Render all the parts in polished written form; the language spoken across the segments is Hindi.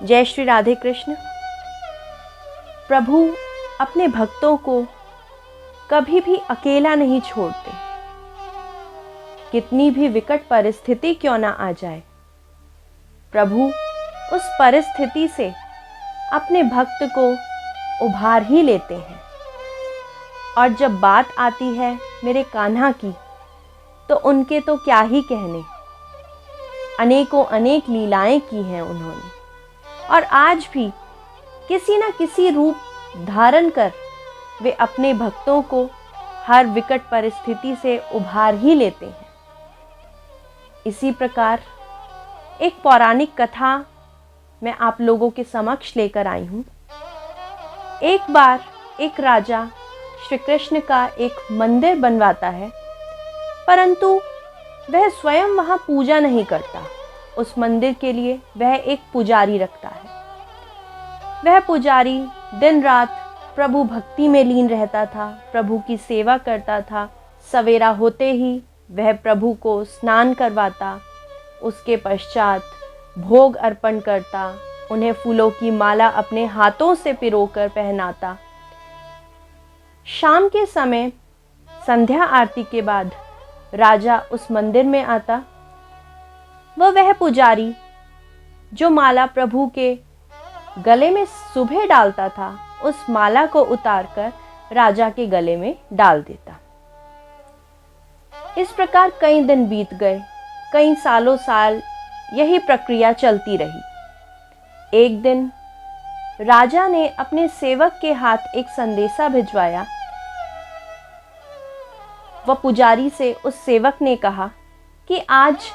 जय श्री राधे कृष्ण। प्रभु अपने भक्तों को कभी भी अकेला नहीं छोड़ते। कितनी भी विकट परिस्थिति क्यों ना आ जाए, प्रभु उस परिस्थिति से अपने भक्त को उभार ही लेते हैं। और जब बात आती है मेरे कान्हा की, तो उनके तो क्या ही कहने। अनेकों अनेक लीलाएं की हैं उन्होंने, और आज भी किसी न किसी रूप धारण कर वे अपने भक्तों को हर विकट परिस्थिति से उभार ही लेते हैं। इसी प्रकार एक पौराणिक कथा मैं आप लोगों के समक्ष लेकर आई हूँ। एक बार एक राजा श्री कृष्ण का एक मंदिर बनवाता है, परंतु वह स्वयं वहाँ पूजा नहीं करता। उस मंदिर के लिए वह एक पुजारी रखता है। वह पुजारी दिन रात प्रभु भक्ति में लीन रहता था, प्रभु की सेवा करता था। सवेरा होते ही वह प्रभु को स्नान करवाता, उसके पश्चात भोग अर्पण करता, उन्हें फूलों की माला अपने हाथों से पिरोकर पहनाता। शाम के समय संध्या आरती के बाद राजा उस मंदिर में आता। वह पुजारी जो माला प्रभु के गले में सुबह डालता था, उस माला को उतारकर राजा के गले में डाल देता। इस प्रकार कई दिन बीत गए, कई सालों साल यही प्रक्रिया चलती रही। एक दिन राजा ने अपने सेवक के हाथ एक संदेशा भिजवाया। वह पुजारी से उस सेवक ने कहा कि आज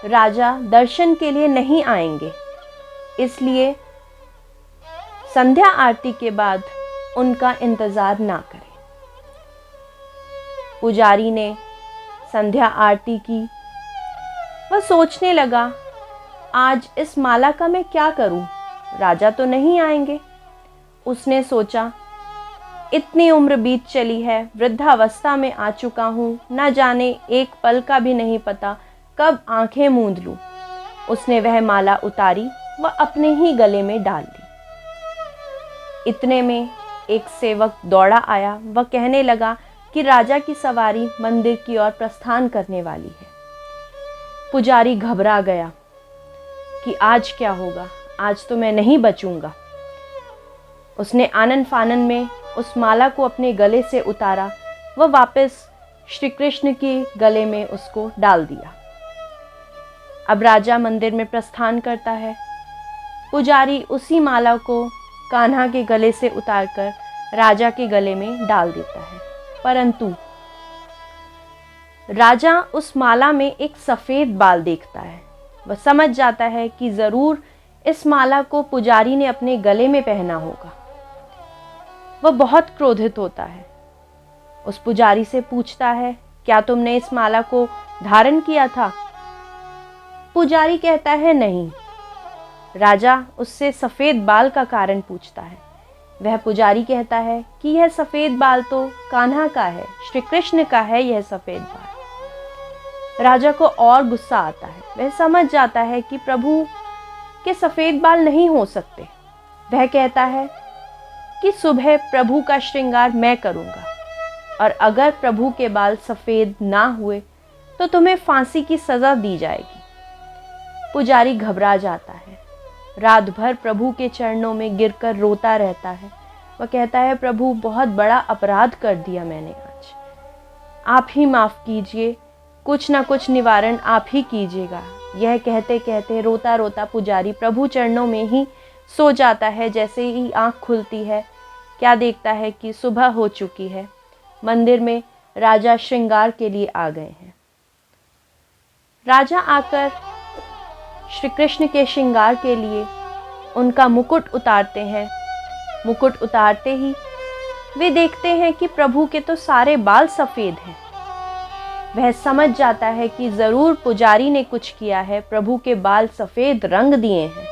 राजा दर्शन के लिए नहीं आएंगे, इसलिए संध्या आरती के बाद उनका इंतजार ना करें। पुजारी ने संध्या आरती की। वह सोचने लगा, आज इस माला का मैं क्या करूं, राजा तो नहीं आएंगे। उसने सोचा, इतनी उम्र बीत चली है, वृद्धावस्था में आ चुका हूं, न जाने एक पल का भी नहीं पता कब आंखें मूंद लूं। उसने वह माला उतारी व अपने ही गले में डाल दी। इतने में एक सेवक दौड़ा आया। वह कहने लगा कि राजा की सवारी मंदिर की ओर प्रस्थान करने वाली है। पुजारी घबरा गया कि आज क्या होगा, आज तो मैं नहीं बचूंगा। उसने आनन फानन में उस माला को अपने गले से उतारा, वह वापस श्री कृष्ण के गले में उसको डाल दिया। अब राजा मंदिर में प्रस्थान करता है। पुजारी उसी माला को कान्हा के गले से उतारकर राजा के गले में डाल देता है, परंतु राजा उस माला में एक सफेद बाल देखता है। वह समझ जाता है कि जरूर इस माला को पुजारी ने अपने गले में पहना होगा। वह बहुत क्रोधित होता है। उस पुजारी से पूछता है, क्या तुमने इस माला को धारण किया था? पुजारी कहता है, नहीं। राजा उससे सफेद बाल का कारण पूछता है। वह पुजारी कहता है कि यह सफेद बाल तो कान्हा का है, श्री कृष्ण का है यह सफेद बाल। राजा को और गुस्सा आता है। वह समझ जाता है कि प्रभु के सफेद बाल नहीं हो सकते। वह कहता है कि सुबह प्रभु का श्रृंगार मैं करूंगा, और अगर प्रभु के बाल सफेद ना हुए तो तुम्हें फांसी की सजा दी जाएगी। पुजारी घबरा जाता है। रात भर प्रभु के चरणों में गिरकर रोता रहता है। वह कहता है, प्रभु बहुत बड़ा अपराध कर दिया मैंने आज, आप ही माफ कीजिए, कुछ ना कुछ निवारण आप ही कीजिएगा। यह कहते कहते रोता रोता पुजारी प्रभु चरणों में ही सो जाता है। जैसे ही आंख खुलती है, क्या देखता है कि सुबह हो चुकी है। मंदिर में राजा श्रृंगार के लिए आ गए हैं। राजा आकर श्री कृष्ण के श्रृंगार के लिए उनका मुकुट उतारते हैं। मुकुट उतारते ही वे देखते हैं कि प्रभु के तो सारे बाल सफेद हैं। वह समझ जाता है कि जरूर पुजारी ने कुछ किया है, प्रभु के बाल सफेद रंग दिए हैं।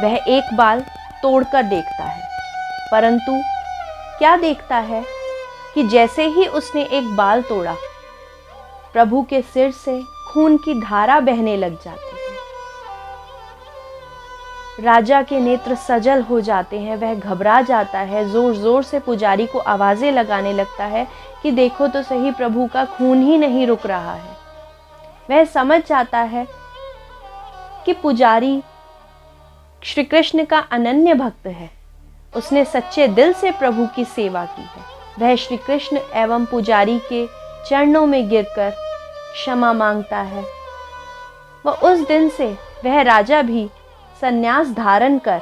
वह एक बाल तोड़कर देखता है, परंतु क्या देखता है कि जैसे ही उसने एक बाल तोड़ा, प्रभु के सिर से खून की धारा बहने लग जाती है। राजा के नेत्र सजल हो जाते हैं, वह घबरा जाता है, जोर जोर से पुजारी को आवाजें लगाने लगता है कि देखो तो सही, प्रभु का खून ही नहीं रुक रहा है। वह समझ जाता है कि पुजारी श्री कृष्ण का अनन्य भक्त है, उसने सच्चे दिल से प्रभु की सेवा की है। वह श्री कृष्ण एवं पुजारी के चरणों में गिरकर क्षमा मांगता है। वह उस दिन से वह राजा भी संन्यास धारण कर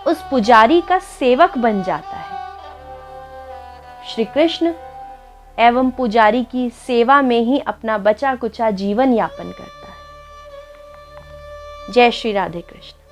उस पुजारी का सेवक बन जाता है। श्री कृष्ण एवं पुजारी की सेवा में ही अपना बचा कुचा जीवन यापन करता है। जय श्री राधे कृष्ण।